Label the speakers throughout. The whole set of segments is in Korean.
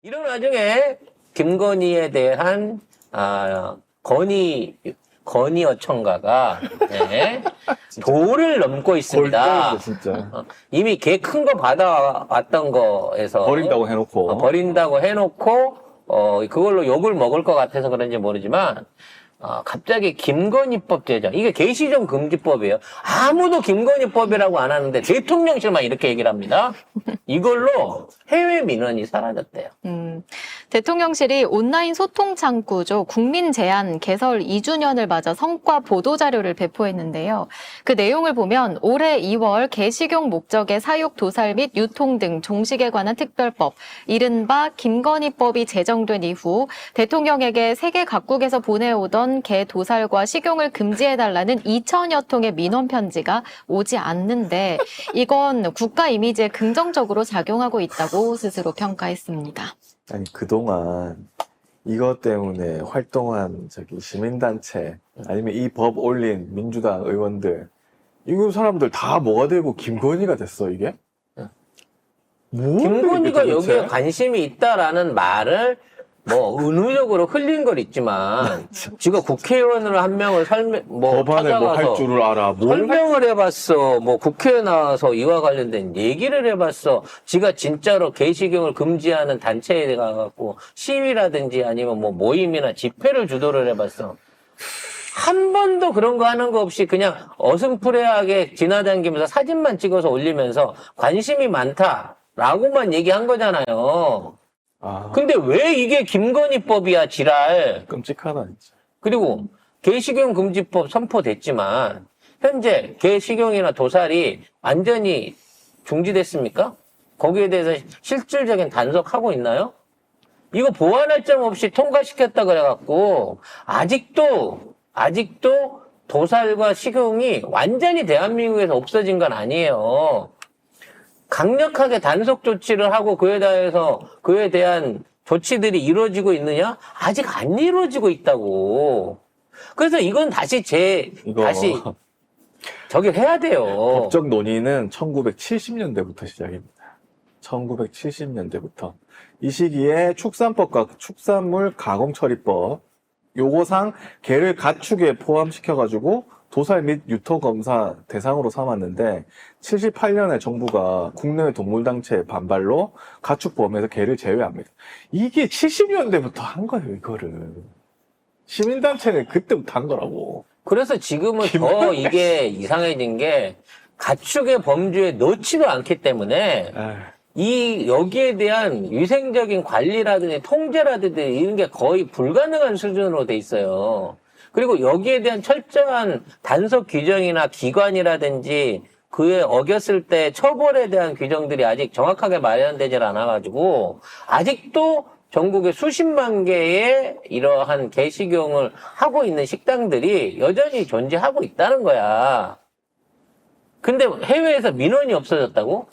Speaker 1: 이런 와중에 김건희에 대한 건희어천가가 네, 도를 넘고 있습니다.
Speaker 2: 진짜.
Speaker 1: 이미 개 큰 거 받아왔던 거에서
Speaker 2: 버린다고 해놓고
Speaker 1: 그걸로 욕을 먹을 것 같아서 그런지 모르지만 갑자기 김건희법 제정, 이게 개시정 금지법이에요. 아무도 김건희법이라고 안 하는데 대통령실만 이렇게 얘기를 합니다. 이걸로 해외 민원이 사라졌대요.
Speaker 3: 대통령실이 온라인 소통 창구죠. 국민제안 개설 2주년을 맞아 성과 보도자료를 배포했는데요. 그 내용을 보면 올해 2월 개식용 목적의 사육, 도살 및 유통 등 종식에 관한 특별법, 이른바 김건희법이 제정된 이후 대통령에게 세계 각국에서 보내오던 개 도살과 식용을 금지해달라는 2천여 통의 민원 편지가 오지 않는데 이건 국가 이미지에 긍정적으로 작용하고 있다고 스스로 평가했습니다.
Speaker 2: 아니, 그동안 이것 때문에 활동한 시민단체, 아니면 이 법 올린 민주당 의원들, 이거 사람들 다 뭐가 되고 김건희가 됐어, 이게?
Speaker 1: 김건희가 여기에 관심이 있다라는 말을 은유적으로 흘린 건 있지만 지가 국회의원으로 한 명을
Speaker 2: 법안에 할 줄을 알아.
Speaker 1: 설명을 해봤어. 국회에 나와서 이와 관련된 얘기를 해봤어. 지가 진짜로 개식용을 금지하는 단체에 가갖고 시위라든지 아니면 모임이나 집회를 주도를 해봤어. 한 번도 그런 거 하는 거 없이 그냥 어슴푸레하게 지나다니면서 사진만 찍어서 올리면서 관심이 많다라고만 얘기한 거잖아요. 근데 왜 이게 김건희법이야, 지랄.
Speaker 2: 끔찍하다, 진짜.
Speaker 1: 그리고 개식용 금지법 선포됐지만 현재 개식용이나 도살이 완전히 중지됐습니까? 거기에 대해서 실질적인 단속하고 있나요? 이거 보완할 점 없이 통과시켰다 그래갖고 아직도 도살과 식용이 완전히 대한민국에서 없어진 건 아니에요. 강력하게 단속 조치를 하고 그에 대한 조치들이 이루어지고 있느냐? 아직 안 이루어지고 있다고. 그래서 이건 다시 저기 해야 돼요.
Speaker 2: 법적 논의는 1970년대부터 시작입니다. 1970년대부터. 이 시기에 축산법과 축산물 가공처리법, 요거상 개를 가축에 포함시켜가지고 도살 및 유토검사 대상으로 삼았는데 78년에 정부가 국내외 동물단체의 반발로 가축보험에서 개를 제외합니다. 이게 70년대부터 한 거예요, 이거를. 시민단체는 그때부터 한 거라고.
Speaker 1: 그래서 지금은 더 이게 이상해진 게 가축의 범주에 넣지도 않기 때문에 여기에 대한 위생적인 관리라든지 통제라든지 이런 게 거의 불가능한 수준으로 돼 있어요. 그리고 여기에 대한 철저한 단속 규정이나 기관이라든지 그에 어겼을 때 처벌에 대한 규정들이 아직 정확하게 마련되질 않아가지고 아직도 전국에 수십만 개의 이러한 개식용을 하고 있는 식당들이 여전히 존재하고 있다는 거야. 근데 해외에서 민원이 없어졌다고?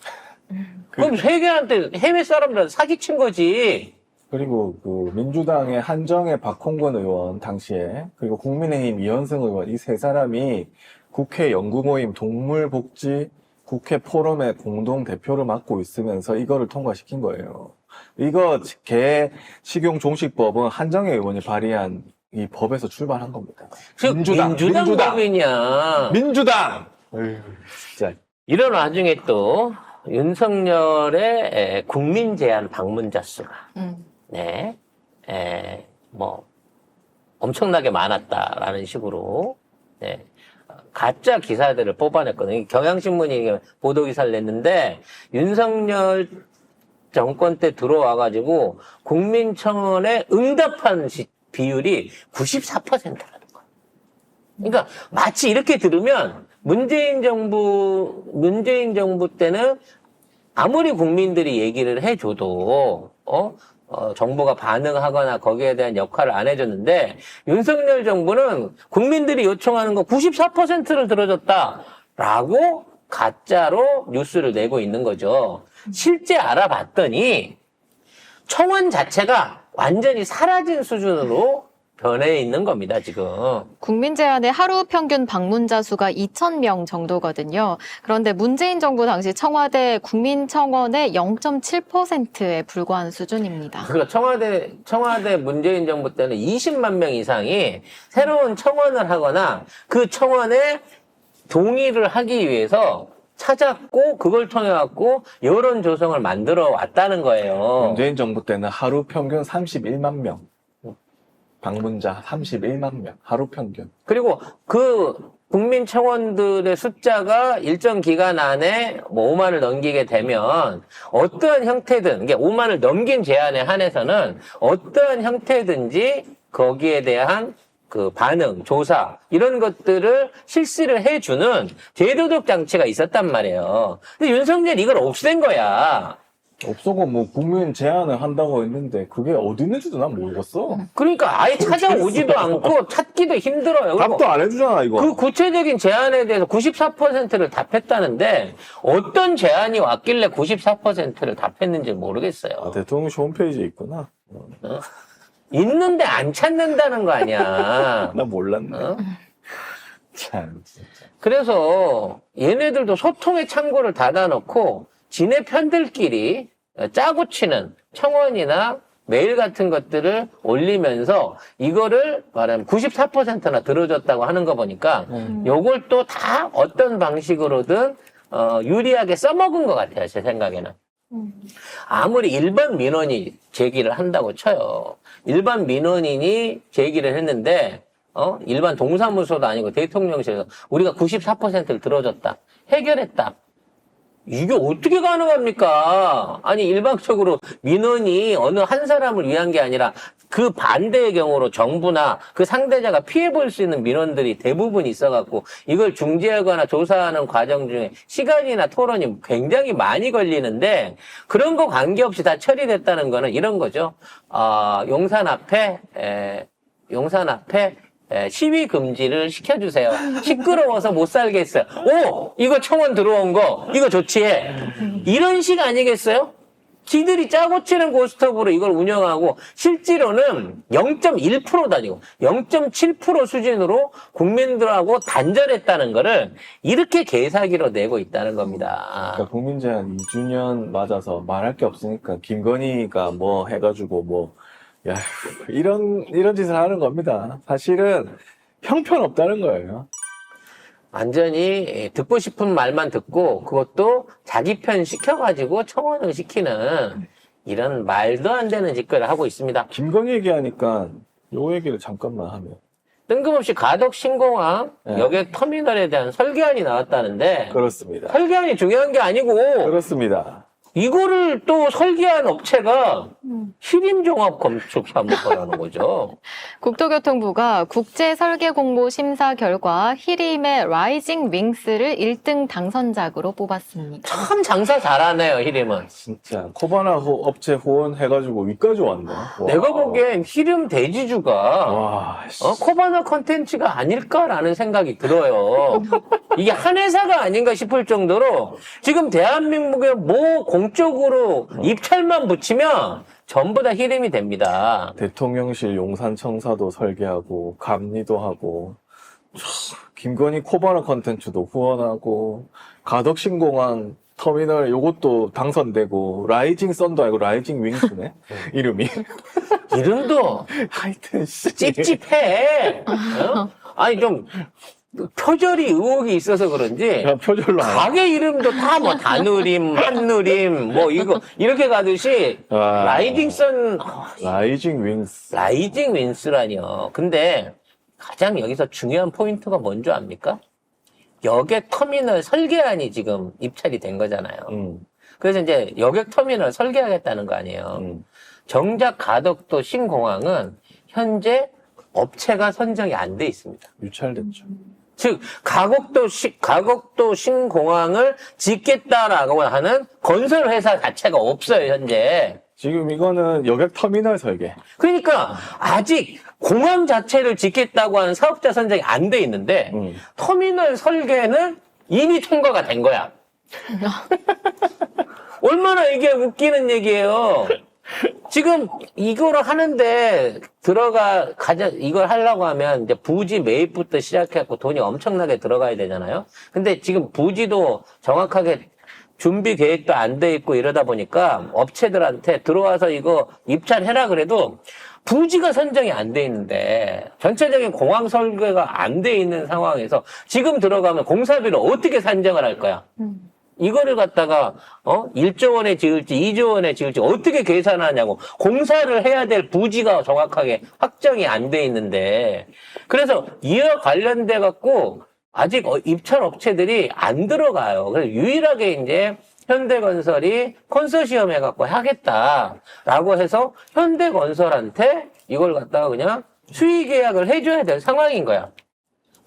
Speaker 1: 그럼 해외 사람들한테 사기친 거지.
Speaker 2: 그리고 민주당의 한정혜 박홍근 의원 당시에, 그리고 국민의힘 이현승 의원, 이 세 사람이 국회 연구모임 동물복지 국회 포럼의 공동 대표를 맡고 있으면서 이거를 통과시킨 거예요. 이거 개 식용 종식법은 한정혜 의원이 발의한 이 법에서 출발한 겁니다.
Speaker 1: 민주당 법이냐.
Speaker 2: 민주당! 어휴, 진짜.
Speaker 1: 이런 와중에 또 윤석열의 국민 제안 방문자 수가 엄청나게 많았다라는 식으로 가짜 기사들을 뽑아냈거든요. 경향신문이 보도 기사를 냈는데 윤석열 정권 때 들어와가지고 국민청원에 응답한 비율이 94%라는 거예요. 그러니까 마치 이렇게 들으면 문재인 정부 때는 아무리 국민들이 얘기를 해줘도 정부가 반응하거나 거기에 대한 역할을 안 해줬는데 윤석열 정부는 국민들이 요청하는 거 94%를 들어줬다라고 가짜로 뉴스를 내고 있는 거죠. 실제 알아봤더니 청원 자체가 완전히 사라진 수준으로 변해 있는 겁니다, 지금.
Speaker 3: 국민 제안의 하루 평균 방문자 수가 2,000명 정도거든요. 그런데 문재인 정부 당시 청와대 국민청원의 0.7%에 불과한 수준입니다.
Speaker 1: 그러니까 청와대 문재인 정부 때는 20만 명 이상이 새로운 청원을 하거나 그 청원에 동의를 하기 위해서 찾았고 그걸 통해 갖고 여론 조성을 만들어 왔다는 거예요.
Speaker 2: 문재인 정부 때는 하루 평균 31만 명. 방문자 31만 명. 하루 평균.
Speaker 1: 그리고 그 국민 청원들의 숫자가 일정 기간 안에 뭐 5만을 넘기게 되면 어떠한 형태든 이게 5만을 넘긴 제한에 한해서는 어떠한 형태든지 거기에 대한 그 반응, 조사 이런 것들을 실시를 해주는 제도적 장치가 있었단 말이에요. 근데 윤석열이 이걸 없앤 거야.
Speaker 2: 없어고 뭐 국민 제안을 한다고 했는데 그게 어디 있는지도 난 모르겠어.
Speaker 1: 그러니까 아예 찾아오지도 않고 찾기도 힘들어요. 그리고
Speaker 2: 답도 안 해주잖아 이거.
Speaker 1: 그 구체적인 제안에 대해서 94%를 답했다는데 어떤 제안이 왔길래 94%를 답했는지 모르겠어요.
Speaker 2: 아, 대통령실 홈페이지에 있구나.
Speaker 1: 있는데 안 찾는다는 거 아니야.
Speaker 2: 나 몰랐네.
Speaker 1: 어?
Speaker 2: 참 진짜.
Speaker 1: 그래서 얘네들도 소통의 창구를 닫아놓고 지네 편들끼리 짜고 치는 청원이나 메일 같은 것들을 올리면서 이거를 말하면 94%나 들어줬다고 하는 거 보니까 요걸 또 다 어떤 방식으로든 유리하게 써먹은 것 같아요. 제 생각에는. 아무리 일반 민원이 제기를 한다고 쳐요. 일반 민원인이 제기를 했는데 일반 동사무소도 아니고 대통령실에서 우리가 94%를 들어줬다. 해결했다. 이게 어떻게 가능합니까? 아니 일방적으로 민원이 어느 한 사람을 위한 게 아니라 그 반대의 경우로 정부나 그 상대자가 피해볼 수 있는 민원들이 대부분 있어갖고 이걸 중재하거나 조사하는 과정 중에 시간이나 토론이 굉장히 많이 걸리는데 그런 거 관계없이 다 처리됐다는 거는 이런 거죠. 용산 앞에 시위 금지를 시켜주세요. 시끄러워서 못 살겠어요. 오! 이거 청원 들어온 거, 이거 조치해. 이런 식 아니겠어요? 지들이 짜고 치는 고스톱으로 이걸 운영하고 실제로는 0.1%도 아니고 0.7% 수준으로 국민들하고 단절했다는 거를 이렇게 개사기로 내고 있다는 겁니다.
Speaker 2: 그러니까 국민 제안 2주년 맞아서 말할 게 없으니까 김건희가 뭐 해가지고 뭐 야, 이런 짓을 하는 겁니다. 사실은 형편없다는 거예요.
Speaker 1: 완전히 듣고 싶은 말만 듣고 그것도 자기 편 시켜가지고 청원을 시키는 이런 말도 안 되는 짓거리를 하고 있습니다.
Speaker 2: 김건희 얘기하니까 요 얘기를 잠깐만 하면.
Speaker 1: 뜬금없이 가덕 신공항
Speaker 2: 네.
Speaker 1: 여객 터미널에 대한 설계안이 나왔다는데
Speaker 2: 그렇습니다.
Speaker 1: 설계안이 중요한 게 아니고
Speaker 2: 그렇습니다.
Speaker 1: 이거를 또 설계한 업체가 히림종합건축사무소라는 거죠.
Speaker 3: 국토교통부가 국제 설계 공모 심사 결과 히림의 라이징 윙스를 1등 당선작으로 뽑았습니다.
Speaker 1: 참 장사 잘하네요, 히림은.
Speaker 2: 진짜 코바나 업체 후원해가지고 위까지 왔네. 와.
Speaker 1: 내가 보기엔 히림 대지주가
Speaker 2: 와, 씨.
Speaker 1: 코바나 컨텐츠가 아닐까라는 생각이 들어요. 이게 한 회사가 아닌가 싶을 정도로 지금 대한민국의 뭐 공적으로 입찰만 붙이면 전부 다 히림이 됩니다.
Speaker 2: 대통령실 용산청사도 설계하고 감리도 하고 김건희 코바나 컨텐츠도 후원하고 가덕신공항 터미널 요것도 당선되고 라이징 썬도 아니고 라이징 윙스네 이름이.
Speaker 1: 이름도
Speaker 2: 하여튼 씨.
Speaker 1: 찝찝해. 어? 아니 좀 표절이 의혹이 있어서 그런지
Speaker 2: 그냥 표절로 안 해.
Speaker 1: 가게 이름도 다 뭐 다누림, 한누림 뭐 이거 이렇게 가듯이
Speaker 2: 아.
Speaker 1: 라이징선
Speaker 2: 라이징 윙스.
Speaker 1: 라이징 윈스라니요. 근데 가장 여기서 중요한 포인트가 뭔지 압니까? 여객 터미널 설계안이 지금 입찰이 된 거잖아요. 그래서 이제 여객 터미널 설계하겠다는 거 아니에요. 정작 가덕도 신공항은 현재 업체가 선정이 안 돼 있습니다.
Speaker 2: 유찰됐죠.
Speaker 1: 즉 가곡도 신공항을 짓겠다라고 하는 건설 회사 자체가 없어요, 현재.
Speaker 2: 지금 이거는 여객 터미널 설계.
Speaker 1: 그러니까 아직 공항 자체를 짓겠다고 하는 사업자 선정이 안 돼 있는데 터미널 설계는 이미 통과가 된 거야. 얼마나 이게 웃기는 얘기예요. 지금 이거를 하는데 이걸 하려고 하면 이제 부지 매입부터 시작해갖고 돈이 엄청나게 들어가야 되잖아요. 근데 지금 부지도 정확하게 준비 계획도 안 돼 있고 이러다 보니까 업체들한테 들어와서 이거 입찰해라 그래도 부지가 선정이 안 돼 있는데 전체적인 공항 설계가 안 돼 있는 상황에서 지금 들어가면 공사비를 어떻게 산정을 할 거야? 이거를 갖다가 1조 원에 지을지 2조 원에 지을지 어떻게 계산하냐고. 공사를 해야 될 부지가 정확하게 확정이 안 돼 있는데, 그래서 이와 관련돼 갖고 아직 입찰 업체들이 안 들어가요. 그래서 유일하게 이제 현대건설이 컨소시엄 해갖고 하겠다라고 해서 현대건설한테 이걸 갖다가 그냥 수의계약을 해줘야 될 상황인 거야.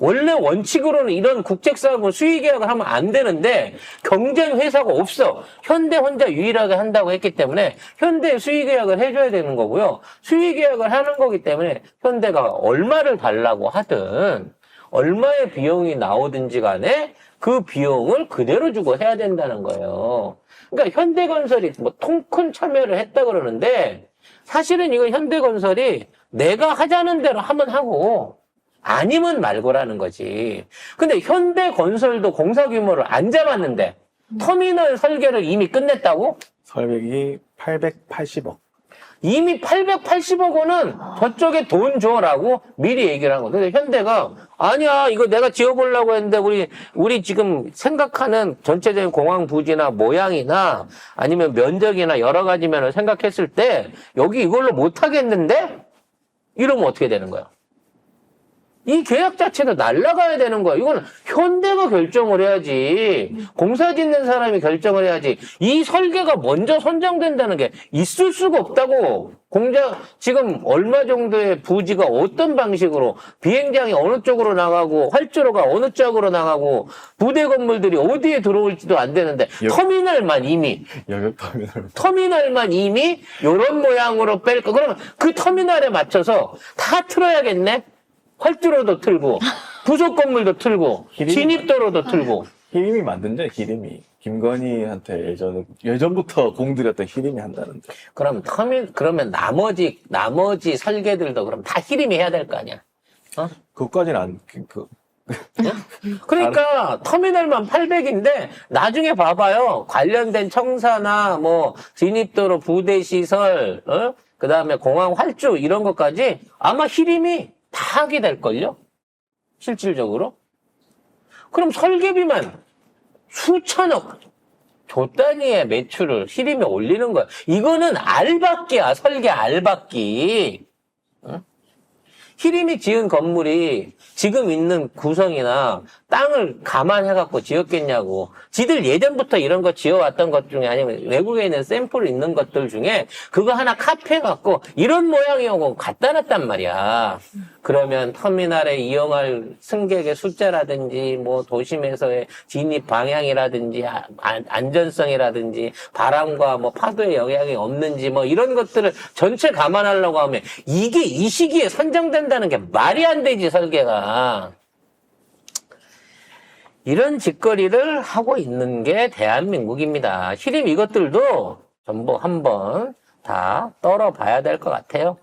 Speaker 1: 원래 원칙으로는 이런 국책사업은 수의계약을 하면 안 되는데 경쟁 회사가 없어. 현대 혼자 유일하게 한다고 했기 때문에 현대에 수의계약을 해줘야 되는 거고요. 수의계약을 하는 거기 때문에 현대가 얼마를 달라고 하든 얼마의 비용이 나오든지 간에 그 비용을 그대로 주고 해야 된다는 거예요. 그러니까 현대건설이 뭐 통큰 참여를 했다 그러는데 사실은 이건 현대건설이 내가 하자는 대로 하면 하고 아니면 말고라는 거지. 근데 현대건설도 공사 규모를 안 잡았는데 터미널 설계를 이미 끝냈다고?
Speaker 2: 설계기 880억.
Speaker 1: 이미 880억 원은 저쪽에 돈 줘라고 미리 얘기를 한 거. 근데 현대가 아니야 이거 내가 지어보려고 했는데 우리 지금 생각하는 전체적인 공항 부지나 모양이나 아니면 면적이나 여러 가지 면을 생각했을 때 여기 이걸로 못 하겠는데? 이러면 어떻게 되는 거야? 이 계약 자체도 날라가야 되는 거야. 이건 현대가 결정을 해야지. 공사 짓는 사람이 결정을 해야지. 이 설계가 먼저 선정된다는 게 있을 수가 없다고. 지금 얼마 정도의 부지가 어떤 방식으로 비행장이 어느 쪽으로 나가고 활주로가 어느 쪽으로 나가고 부대 건물들이 어디에 들어올지도 안 되는데 터미널만 이미 이런 모양으로 뺄 거. 그러면 그 터미널에 맞춰서 다 틀어야겠네? 활주로도 틀고, 부속 건물도 틀고, 진입도로도 틀고.
Speaker 2: 히림이 만든대, 히림이. 김건희한테 예전부터 공들였던 히림이 한다는데.
Speaker 1: 그러면 나머지 설계들도 그럼 다 히림이 해야 될 거 아니야?
Speaker 2: 그것까지는
Speaker 1: 그러니까 터미널만 800인데 나중에 봐봐요. 관련된 청사나 뭐 진입도로 부대시설, 그다음에 공항 활주 이런 것까지 아마 히림이 다 하게 될걸요? 실질적으로? 그럼 설계비만 수천억 조 단위의 매출을 히림에 올리는 거야. 이거는 알박기야, 설계 알박기. 응? 히림이 지은 건물이 지금 있는 구성이나 땅을 감안해갖고 지었겠냐고. 지들 예전부터 이런 거 지어왔던 것 중에 아니면 외국에 있는 샘플 있는 것들 중에 그거 하나 카피해갖고 이런 모양이고 갖다 놨단 말이야. 그러면 터미널에 이용할 승객의 숫자라든지 뭐 도심에서의 진입 방향이라든지 안전성이라든지 바람과 뭐 파도의 영향이 없는지 뭐 이런 것들을 전체 감안하려고 하면 이게 이 시기에 선정된다는 게 말이 안 되지, 설계가. 이런 짓거리를 하고 있는 게 대한민국입니다. 히림 이것들도 전부 한번 다 떨어봐야 될 것 같아요.